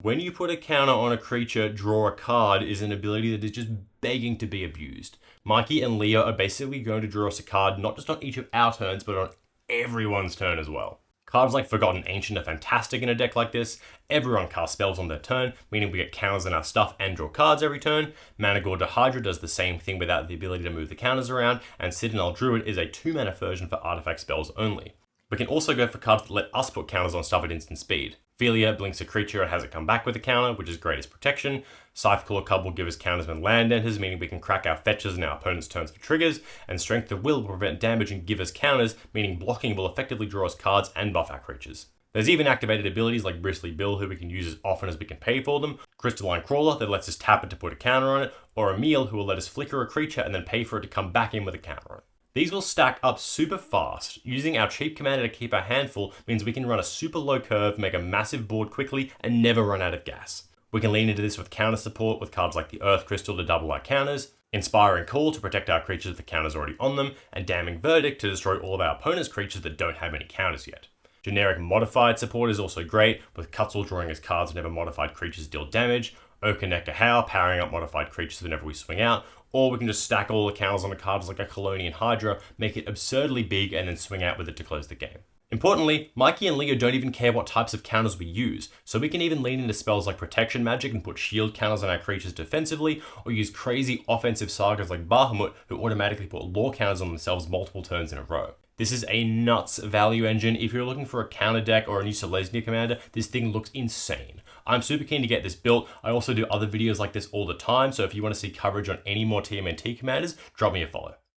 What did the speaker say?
When you put a counter on a creature, draw a card is an ability that is just begging to be abused. Mikey and Leo are basically going to draw us a card not just on each of our turns, but on everyone's turn as well. Cards like Forgotten Ancient are fantastic in a deck like this. Everyone casts spells on their turn, meaning we get counters on our stuff and draw cards every turn. Managorda Hydra does the same thing without the ability to move the counters around, and Citadel Druid is a 2-mana version for artifact spells only. We can also go for cards that let us put counters on stuff at instant speed. Philia blinks a creature and has it come back with a counter, which is great as protection. Scytheclaw Cub will give us counters when land enters, meaning we can crack our fetches in our opponent's turns for triggers, and Strength of Will prevent damage and give us counters, meaning blocking will effectively draw us cards and buff our creatures. There's even activated abilities like Bristly Bill, who we can use as often as we can pay for them, Crystalline Crawler that lets us tap it to put a counter on it, or Emil, who will let us flicker a creature and then pay for it to come back in with a counter on it. These will stack up super fast. Using our cheap commander to keep our hand full means we can run a super low curve, make a massive board quickly, and never run out of gas. We can lean into this with counter support with cards like the Earth Crystal to double our counters, Inspiring Call to protect our creatures with the counters already on them, and Damning Verdict to destroy all of our opponent's creatures that don't have any counters yet. Generic modified support is also great, with Cutzel drawing as cards whenever modified creatures deal damage, Okaneka Howl powering up modified creatures whenever we swing out, or we can just stack all the counters on the cards like a Colonian Hydra, make it absurdly big, and then swing out with it to close the game. Importantly, Mikey and Leo don't even care what types of counters we use, so we can even lean into spells like Protection Magic and put shield counters on our creatures defensively, or use crazy offensive sagas like Bahamut, who automatically put lore counters on themselves multiple turns in a row. This is a nuts value engine. If you're looking for a counter deck or a new Selesnya commander, this thing looks insane. I'm super keen to get this built. I also do other videos like this all the time, so if you want to see coverage on any more TMNT commanders, drop me a follow.